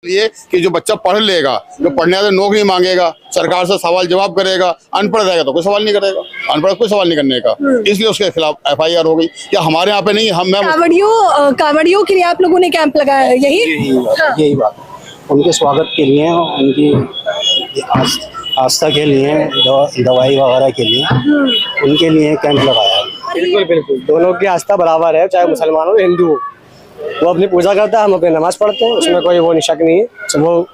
लिए कि जो बच्चा पढ़ लेगा, जो पढ़ने से नौकरी मांगेगा, सरकार से सवाल जवाब करेगा, अनपढ़ रहेगा तो कोई सवाल नहीं करेगा, अनपढ़ कोई सवाल नहीं करने का, इसलिए उसके खिलाफ एफआईआर हो गई। या हमारे यहाँ पे नहीं, हम कांवड़ियों के लिए आप लोगों ने कैंप लगाया है, यही बात उनके स्वागत के लिए, उनकी आस्था के लिए, दवाई वगैरह के लिए, उनके लिए कैंप लगाया है। बिल्कुल बिल्कुल, दोनों की आस्था बराबर है, चाहे मुसलमान हो हिंदू हो। वो अपनी पूजा करता है, हम अपनी नमाज पढ़ते हैं, उसमें कोई वो शक नहीं है। वो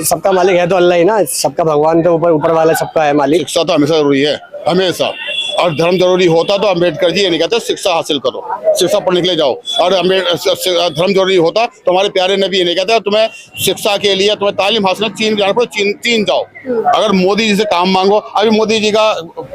सबका मालिक है तो अल्लाह ही ना, सबका भगवान तो ऊपर वाला सबका है मालिक। शिक्षा तो हमेशा जरूरी है, हमेशा। और धर्म जरूरी होता तो अम्बेडकर जी ये नहीं कहते शिक्षा हासिल करो, शिक्षा पढ़ने के लिए जाओ। और धर्म जरूरी होता तो हमारे प्यारे नबी ये नहीं कहते तुम्हें शिक्षा के लिए, तुम्हें तालीम हासिल चीन जाना पड़े, चीन जाओ। अगर मोदी जी से काम मांगो, अभी मोदी जी का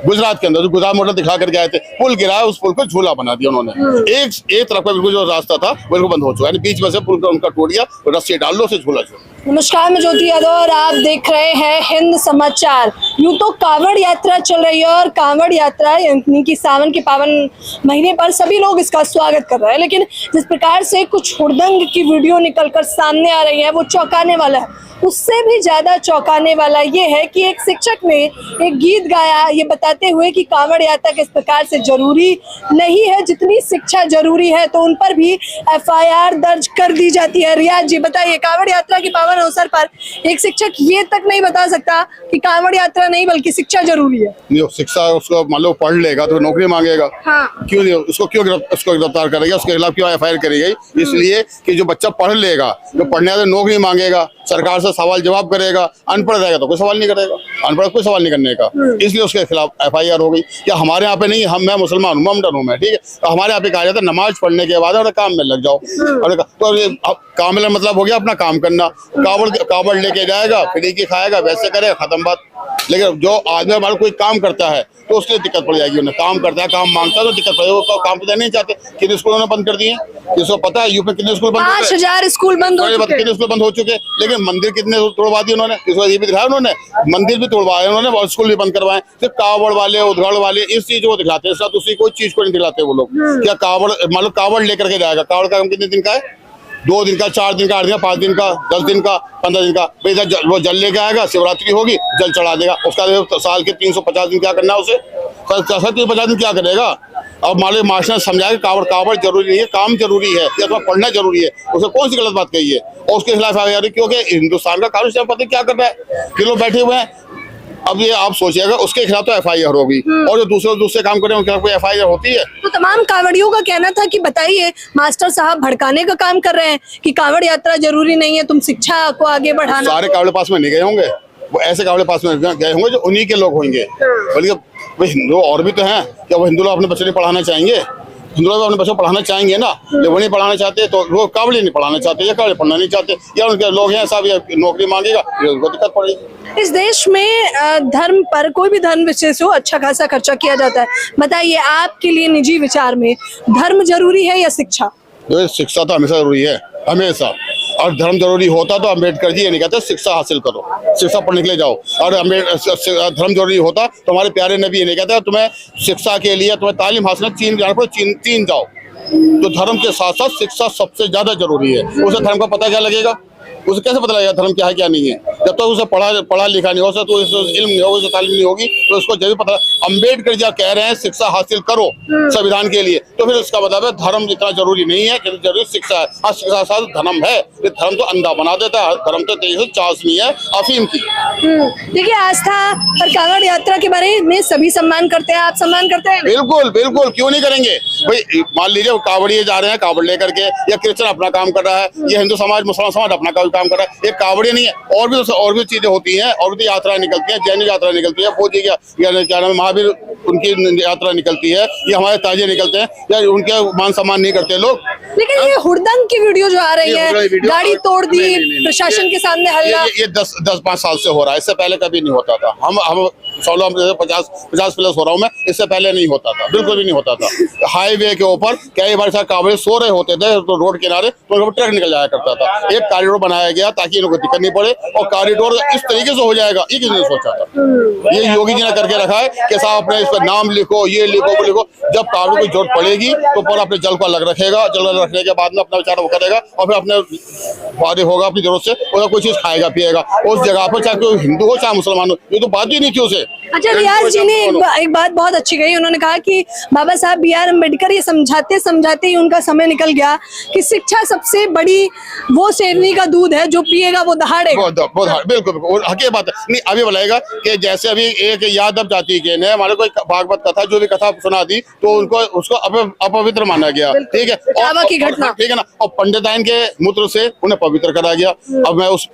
गुजरात के अंदर गुजरात मॉडल दिखा करके आए थे, पुल गिराया, उस पुल को झूला बना दिया उन्होंने। एक तरफ का बिल्कुल जो रास्ता था बिल्कुल बंद हो चुका है, बीच में से पुल उनका टूट गया, रस्सी डाल लो, उसे झूला छोड़। नमस्कार, मैं ज्योति यादव और आप देख रहे हैं हिंद समाचार। यूं तो कांवड़ यात्रा चल रही है और कांवड़ यात्रा यानी कि सावन के पावन महीने पर सभी लोग इसका स्वागत कर रहे हैं, लेकिन जिस प्रकार से कुछ हुड़दंग की वीडियो निकलकर सामने आ रही है वो चौंकाने वाला है। उससे भी ज्यादा चौंकाने वाला ये है कि एक शिक्षक ने एक गीत गाया ये बताते हुए कि कांवड़ यात्रा किस प्रकार से जरूरी नहीं है जितनी शिक्षा जरूरी है, तो उन पर भी एफआईआर दर्ज कर दी जाती है। रियाज जी बताइए, कांवड़ यात्रा के पावन अवसर पर एक शिक्षक ये तक नहीं बता सकता कि कांवड़ यात्रा नहीं बल्कि शिक्षा जरूरी है। नहीं, शिक्षा उसको मान लो पढ़ लेगा तो नौकरी मांगेगा। हाँ। क्यों नहीं, उसको गिरफ्तार करेगा, उसके खिलाफ क्यों एफआईआर करी गई? इसलिए कि जो बच्चा पढ़ लेगा, जो पढ़ने से नौकरी मांगेगा, सरकार से सवाल जवाब करेगा, अनपढ़ रहेगा तो कोई सवाल नहीं करेगा, अनपढ़ कोई सवाल नहीं करने का, इसलिए उसके खिलाफ एफआईआर हो गई। या हमारे यहाँ पे नहीं, मैं मुसलमान हूँ, ममडन हूँ मैं, ठीक है, तो हमारे यहाँ पे कहा जाता है नमाज पढ़ने के बाद और काम में लग जाओ। और तो काम में मतलब हो गया अपना काम करना, कावड़ लेके जाएगा, फ्री की खाएगा, वैसे करेगा, खत्म बात। लेकिन जो आदमी हमारा कोई काम करता है तो उसके लिए दिक्कत पड़ जाएगी, उन्हें काम करता है, काम मांगता है तो दिक्कत पड़ेगी। वो काम तो नहीं चाहते। कितने स्कूलों ने बंद कर दिए, किसको पता है? यूपी कितने स्कूल बंद, 5000 स्कूल बंद हो चुके, कितने स्कूल बंद हो चुके। लेकिन मंदिर कितने तोड़वा दिए उन्होंने, किसको ये भी दिखाया उन्होंने, मंदिर भी तोड़वाए उन्होंने और स्कूल भी बंद करवाए। सिर्फ कावड़ वाले, उधड़ वाले इस चीज को दिखाते हैं, दूसरी कोई चीज को नहीं दिखाते वो लोग। क्या कावड़ मतलब कावड़ लेकर के जाएगा? कावड़ का काम कितने दिन का है? 2 दिन का, 4 दिन का, 8 दिन का, 5 दिन का, 10 दिन का, 15 दिन का। वो जल लेके आएगा, शिवरात्रि होगी, जल चढ़ा देगा। उसका साल के 350 दिन क्या करना है उसे? 350 दिन क्या करेगा? अब मान लो मास्टर ने समझाया कि कावड़ जरूरी नहीं है, काम जरूरी है, या तो पढ़ना जरूरी है, उसे कौन सी गलत बात कही है? और उसके खिलाफ एफआईआर, क्योंकि हिंदुस्तान का कानून से पता क्या कर रहा है, ये लोग बैठे हुए हैं। अब ये आप सोचिएगा, उसके खिलाफ तो एफआईआर होगी, और जो दूसरे काम करें उनके खिलाफ कोई एफआईआर होती है? तो तमाम कांवड़ियों का कहना था कि बताइए, मास्टर साहब भड़काने का काम कर रहे हैं कि कांवड़ यात्रा जरूरी नहीं है, तुम शिक्षा को आगे बढ़ाना। सारे कावड़े पास में नहीं गए होंगे, वो ऐसे कावड़े पास में गए होंगे जो उन्हीं के लोग होंगे। बल्कि वो हिंदू और भी तो हैं, क्या वो हिंदू लोग अपने बच्चों को पढ़ाना चाहेंगे? हिंदू लोग अपने बच्चों को पढ़ाना चाहेंगे ना, जब वो नहीं पढ़ाना चाहते तो वो कावड़े नहीं पढ़ाना चाहते, या कावड़े पढ़ना नहीं चाहते, या उनके लोग हैं सब नौकरी मांगेगा, उनको दिक्कत पड़ेगी। इस देश में धर्म पर, कोई भी धर्म विशेष हो, अच्छा खासा खर्चा किया जाता है। बताइए, आपके लिए निजी विचार में धर्म जरूरी है या शिक्षा? शिक्षा तो हमेशा जरूरी है, हमेशा। और धर्म जरूरी होता तो अम्बेडकर जी ये नहीं कहते शिक्षा हासिल करो, शिक्षा पढ़ने के लिए जाओ। और धर्म जरूरी होता तो हमारे प्यारे नबी ये नहीं कहते तुम्हें शिक्षा के लिए, तुम्हें तालीम हासिल चीन जाना पड़े, चीन जाओ। तो धर्म के साथ साथ शिक्षा सबसे ज्यादा जरूरी है। उसे धर्म का पता क्या लगेगा? उसे कैसे पता लगेगा धर्म क्या है क्या नहीं है? जब तक उसे पढ़ा लिखा नहीं हो, तो इल्म नहीं होगा, उसे तालीम नहीं होगी, तो उसको जब भी पता। अम्बेडकर जी कह रहे हैं शिक्षा हासिल करो संविधान के लिए, तो फिर इसका मतलब है धर्म जितना जरूरी नहीं है जितना जरूरी शिक्षा है। हाँ, शिक्षा साथ धर्म है, धर्म तो अंधा बना देता है, धर्म तो चाशनी है अफीम की। देखिए, आस्था और कांवड़ यात्रा के बारे में सभी सम्मान करते हैं, आप सम्मान करते हैं? बिल्कुल बिल्कुल, क्यों नहीं करेंगे भाई? मान लीजिए कावड़िए जा रहे हैं कावड़ लेकर के, या क्रिश्चियन अपना काम कर रहा है, या हिंदू समाज मुसलमान समाज अपना काम कर रहा है। एक कावड़िए नहीं है, और भी चीजें होती हैं, और भी यात्राएं निकलती हैं, जैन यात्रा निकलती है, बोधि क्या नाम, महावीर उनकी यात्रा निकलती है, ये हमारे ताजे निकलते हैं, या उनके मान सम्मान नहीं करते लोग। लेकिन ये हुड़दंग की वीडियो जो आ रही है, गाड़ी तोड़ दी, प्रशासन के सामने हल्ला, ये 10-5 साल से हो रहा है, इससे पहले कभी नहीं होता था। हम 50 प्लस हो रहा हूँ मैं, इससे पहले नहीं होता था, बिल्कुल भी नहीं होता था। हाईवे के ऊपर कई बार कावड़े सो रहे होते थे तो रोड किनारे, तो ट्रक निकल जाया करता था। एक कॉरिडोर बनाया गया ताकि इनको दिक्कत नहीं पड़े, और कॉरिडोर इस तरीके से हो जाएगा, ये किसने सोचा था? ये योगी जी ने करके रखा है कि साहब अपने इस पर नाम लिखो, ये लिखो, वो लिखो। जब कावड़े को जरूरत पड़ेगी तो पूरा अपने जल को अलग रखेगा, जल रखने के बाद में अपना विचार वो करेगा और फिर अपने वादे होगा अपनी जरूरत से और कोई चीज खाएगा पिएगा उस जगह पर, चाहे कोई हिंदू हो चाहे मुसलमान हो। ये तो बात ही नहीं थी उसे। अच्छा, रियाज जी ने एक बात बहुत अच्छी कही। उन्होंने कहा कि बाबा साहब बी.आर. अम्बेडकर ये समझाते समझाते ही उनका समय निकल गया कि शिक्षा सबसे बड़ी वो शेरनी का दूध है, जो पिएगा वो दहाड़ेगा। बिल्कुल हकीकत बात है। नहीं अभी बोलेगा कि जैसे अभी एक यादव जाति के ने हमारे कोई भागवत कथा जो भी कथा सुना दी तो उनको उसको अपवित्र माना गया, ठीक है, की घटना, ठीक है ना, और पंडिताइन के मूत्र से उन्हें पवित्र करा गया। अब मैं उस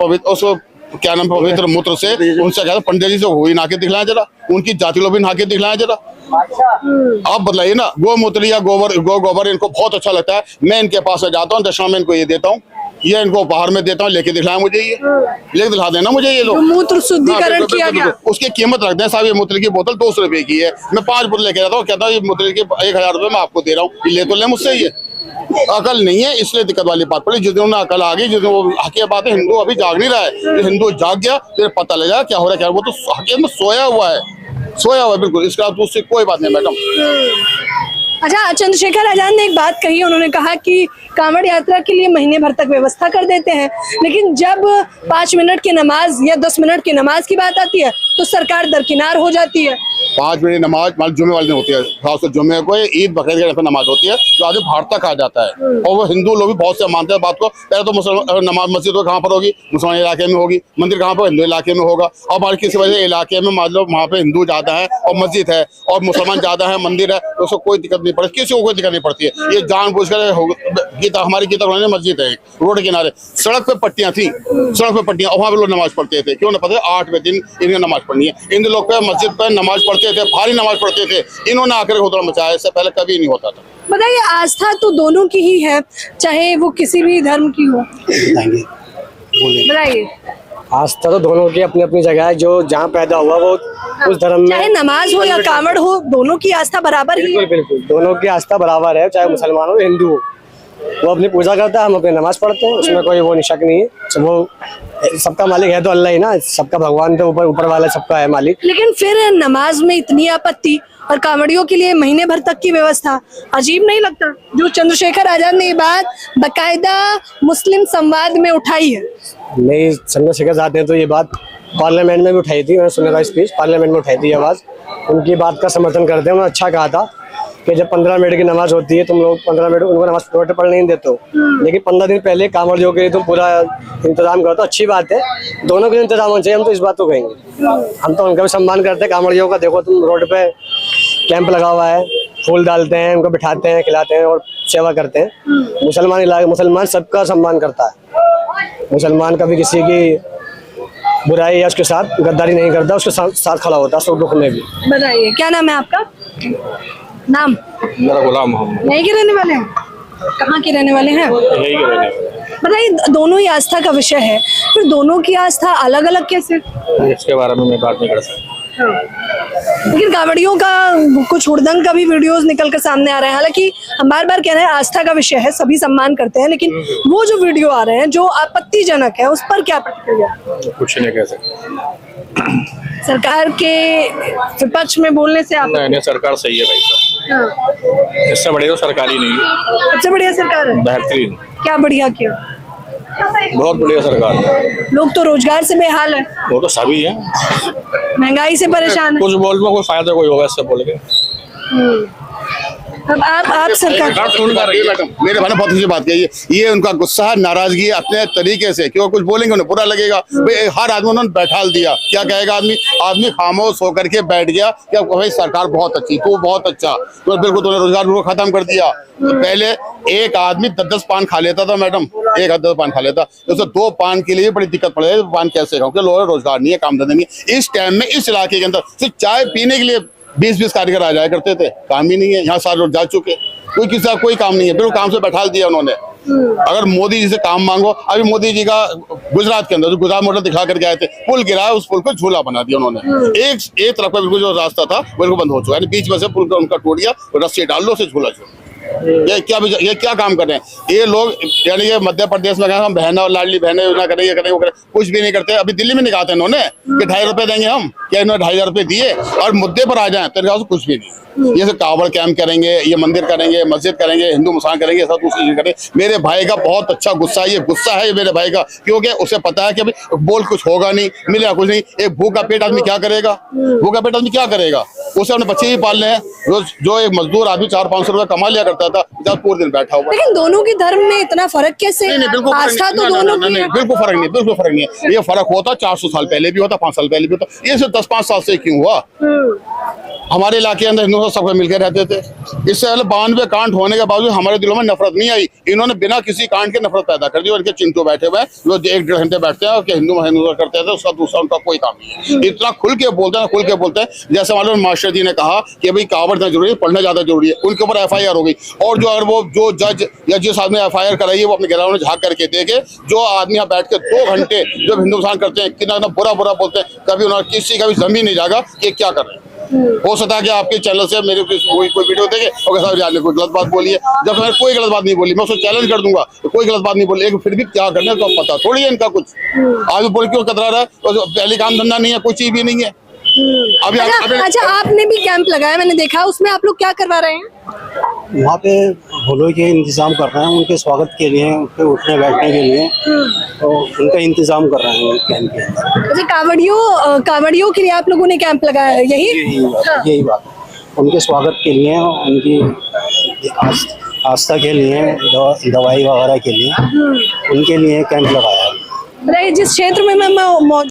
क्या नाम पवित्र मूत्र से उनसे कहता पंडित जी से वही नहा दिखलाया जरा, उनकी जाति लोग भी नहा दिखलाया जरा। आप बताइए ना, गोमूत्र या गोबर इनको बहुत अच्छा लगता है। मैं इनके पास जाता हूँ, दशा में इनको ये देता हूँ, ये इनको उपहार में देता हूँ, लेके दिखलाया मुझे, ये लेके दिखला देना मुझे ये लोग। मूत्र शुद्धिकरण किया गया, उसकी कीमत रखते हैं साहब। ये मूत्र की बोतल 200 रुपए की है, मैं 5 बोतल लेके जाता हूँ, कहता हूँ ये मूत्र की 1000 रुपए मैं आपको दे रहा हूँ, ले तो ले मुझसे। ये अकल नहीं है, इसलिए दिक्कत वाली बात पड़ी। जिस दिन उन्हें अकल आ गई, जिस दिन वो हकीकत बात है, हिंदू अभी जाग नहीं रहा है। हिंदू जाग गया फिर पता लगा क्या हो रहा है, क्या वो तो हकीकत में सोया हुआ है बिल्कुल। इसका तो उससे कोई बात नहीं मैडम। अच्छा, चंद्रशेखर आजाद ने एक बात कही। उन्होंने कहा कि कांवड़ यात्रा के लिए महीने भर तक व्यवस्था कर देते हैं, लेकिन जब 5 मिनट की नमाज या 10 मिनट की नमाज की बात आती है तो सरकार दरकिनार हो जाती है। 5 मिनट नमाज मान जुम्मे वाले दिन होती है, खासकर जुम्मे को ईद बकरीद के नमाज होती है, जो आदमी बाहर तक आ जाता है। और वो हिंदू लोग भी बहुत से मानते हैं बात को। पहले तो मुसलमान नमाज मस्जिद तो कहाँ पर होगी, मुसलमान इलाके में होगी, मंदिर कहाँ पर, हिंदू इलाके में होगा। और हमारे किसी वजह इलाके में मान लो वहाँ पे हिंदू ज्यादा है और मस्जिद है और मुसलमान ज्यादा है, मंदिर है, तो उसको कोई दिक्कत नहीं पड़ती, किसी को कोई दिक्कत नहीं पड़ती है। ये जानबूझकर गीता, हमारी गीता मस्जिद है रोड किनारे, सड़क पे पट्टियां थी, सड़क पे पट्टियां, वहाँ पे लोग नमाज पढ़ते थे। क्यों ना पता है, 8वें दिन इन्हें नमाज पढ़नी है। इन लोग पे मस्जिद पे नमाज पढ़ते थे, भारी नमाज पढ़ते थे। इन्होंने आकर होतला मचाया, इससे पहले कभी नहीं होता था। बताइए, आस्था तो दोनों की ही है, चाहे वो किसी भी धर्म की हो। बताइए, आस्था तो दोनों की अपनी अपनी जगह है। जो जहाँ पैदा हुआ वो उस धर्म में, चाहे नमाज हो या कांवड़ हो, दोनों की आस्था बराबर ही है। बिल्कुल दोनों की आस्था बराबर है, चाहे मुसलमान हो हिंदू हो। वो अपनी पूजा करता है, हम अपनी नमाज पढ़ते हैं, उसमें कोई वो शक नहीं है। वो सबका मालिक है तो अल्लाह ही ना, सबका भगवान तो ऊपर वाला सबका है मालिक। लेकिन फिर नमाज में इतनी आपत्ति और कांवड़ियों के लिए महीने भर तक की व्यवस्था, अजीब नहीं लगता? जो चंद्रशेखर आजाद ने ये बात बाकायदा मुस्लिम संवाद में उठाई है। नहीं, चंद्रशेखर आजाद ने तो ये बात पार्लियामेंट में भी उठाई थी। मैंने सुना था स्पीच, पार्लियामेंट में उठाई थी आवाज। उनकी बात का समर्थन करते हैं। उन्होंने अच्छा कहा था कि जब 15 मिनट की नमाज होती है, तुम लोग 15 मिनट उनको नमाज पढ़ने नहीं देते हो, लेकिन 15 दिन पहले कांवड़ियों के लिए तुम पूरा इंतजाम करो, तो अच्छी बात है। दोनों के इंतजाम होना चाहिए, हम तो इस बात को कहेंगे। हम तो उनका भी सम्मान करते हैं कांवड़ियों का। देखो तुम रोड पे कैंप लगा हुआ है, फूल डालते हैं, उनको बिठाते हैं, खिलाते हैं और सेवा करते हैं। मुसलमान सबका सम्मान करता है। मुसलमान कभी किसी की बुराई या उसके साथ गद्दारी नहीं करता, उसके साथ खड़ा होता है सुख दुख में भी। बताइए, क्या नाम है आपका? नाम? मेरा गुलाम मोहम्मद। यहीं के रहने वाले हैं? कहाँ के रहने वाले हैं? यही के रहने वाले। बताइए, दोनों ही आस्था का विषय है, फिर दोनों की आस्था अलग अलग कैसे? इसके बारे में मैं बात नहीं कर सकता। लेकिन कांवड़ियों का कुछ हुड़दंग का भी वीडियोस निकल कर सामने आ रहे हैं। हालांकि हम बार बार कह रहे हैं आस्था का विषय है, सभी सम्मान करते हैं, लेकिन वो जो वीडियो आ रहे हैं जो आपत्तिजनक है, उस पर क्या प्रतिक्रिया? कुछ नहीं कह सकते। सरकार के विपक्ष में बोलने से आप? नहीं, सरकार सही है भाई साहब। इससे बढ़िया तो सरकार ही नहीं है। सबसे बढ़िया सरकार है। बेहतरीन। क्या बढ़िया किया? बहुत बढ़िया सरकार है। लोग तो रोजगार से बेहाल है, वो तो सभी है, महंगाई से परेशान है। कुछ बोल में कोई फायदा कोई होगा इससे बोल के। अब आप सरकार मेरे भाई ने बहुत अच्छी बात कही है। ये उनका गुस्सा है, नाराजगी है अपने तरीके से, क्यों कुछ बोलेंगे उन्हें बुरा लगेगा। भाई हर आदमी उन्होंने बैठाल दिया, क्या कहेगा आदमी खामोश होकर के बैठ गया क्या भाई सरकार बहुत अच्छी, तो बहुत अच्छा, तो बिल्कुल तुमने रोजगार को खत्म कर दिया। तो पहले एक आदमी 10-10 पान खा लेता था मैडम, 1-10 पान खा लेता, तो 2 पान के लिए बड़ी दिक्कत पड़े। पान कैसे खाऊं, क्योंकि लोगों रोजगार नहीं है, काम धंधा नहीं है। इस टाइम में इस इलाके के अंदर सिर्फ चाय पीने के लिए 20-20 कारीगर आ जाया करते थे, काम ही नहीं है। यहाँ सारे लोग जा चुके, कोई किसी का कोई काम नहीं है, बिल्कुल काम से बैठा दिया उन्होंने। अगर मोदी जी से काम मांगो, अभी मोदी जी का गुजरात के अंदर जो गुजरात मोटर दिखा करके आए थे, पुल गिरा, उस पुल को झूला बना दिया उन्होंने। एक तरफ का बिल्कुल जो रास्ता था बिल्कुल बंद हो चुका है, बीच में से पुल का उनका टूट गया, रस्सी डाल लो से झूला छोड़। ये क्या काम कर रहे हैं ये लोग? यानी कि मध्य प्रदेश में हम बहना और लाडली बहने योजना करें, ये करें, वो करें, कुछ भी नहीं करते। अभी दिल्ली में निकालते हैं इन्होंने कि 2.5 रुपए देंगे हम, क्या इन्होंने 2,500 रुपए दिए और मुद्दे पर आ जाए तेरे कुछ भी नहीं। ये सब कावड़ कैंप करेंगे, ये मंदिर करेंगे, मस्जिद करेंगे, हिंदू मुसलमान करेंगे, सब दूसरी चीज करेंगे। मेरे भाई का बहुत अच्छा गुस्सा है, ये गुस्सा है मेरे भाई का, क्योंकि उसे पता है कि अभी बोल कुछ होगा नहीं, मिलेगा कुछ नहीं। एक भूखा पेट आदमी क्या करेगा, भूखा पेट आदमी क्या करेगा? उसे अपने बच्चे ही पालने हैं। जो एक मजदूर आदमी 400-500 रुपए कमा लिया करता था, जब पूरे दिन बैठा हुआ। लेकिन दोनों के धर्म में इतना फर्क कैसे? नहीं, बिल्कुल आस्था तो दोनों की है। बिल्कुल फर्क नहीं, बिल्कुल फर्क नहीं है। ये फर्क होता 400 साल पहले भी होता, 5 साल पहले भी होता, ये सिर्फ 10-5 साल से क्यों हुआ? हमारे इलाके के अंदर हिंदू सब मिलकर रहते थे। इससे पहले 92 कांड होने के बावजूद हमारे दिलों में नफरत नहीं आई। इन्होंने बिना किसी कांड के नफरत पैदा कर दी। उनके चिंटू बैठे हुए हैं, वो 1-1.5 घंटे बैठते हैं और हिंदू करते थे, उसका दूसरा उनका कोई काम नहीं है। इतना खुल के बोलते हैं, खुल के बोलते हैं। जैसे मालूम मास्टर जी ने कहा कि भाई कावड़ इतना जरूरी है, पढ़ना ज्यादा जरूरी है, उनके ऊपर FIR हो गई। और जो अगर वो जो जज या जिस आदमी ने FIR कराई है, वो अपने ग्राउंड में झाँक करके देखे, जो आदमी यहाँ बैठ के 2 घंटे जब हिंदू मुसलमान करते हैं, कितना बुरा बुरा बोलते हैं, कभी उन्होंने किसी का भी जमीन नहीं जागा कि क्या कर रहे हैं। हो सकता है कि आपके चैनल से मेरे कोई वीडियो देखे और आपने कोई गलत बात बोली है, जब मैंने कोई गलत बात नहीं बोली, मैं उसको चैलेंज कर दूंगा तो कोई गलत बात नहीं बोली, लेकिन फिर भी क्या करना है तो पता थोड़ी है इनका कुछ। आज बोल क्यों कतरा रहा है? पहले काम धंधा नहीं है, कोई चीज भी नहीं है। अभी अच्छा, आपने भी कैंप लगाया, मैंने देखा, उसमें आप लोग क्या करवा रहे हैं? वहाँ पे भोलों के इंतजाम कर रहे हैं, उनके स्वागत के लिए, उनके उठने बैठने के लिए, तो उनका इंतजाम कर रहे हैं कैंप के अंदर। अच्छा, कावड़ियों के लिए आप लोगों ने कैंप लगाया है, यही बात है। उनके स्वागत के लिए, उनकी आस्था के लिए, दवाई वगैरह के लिए, उनके लिए कैंप लगाया है। जिस क्षेत्र में मैं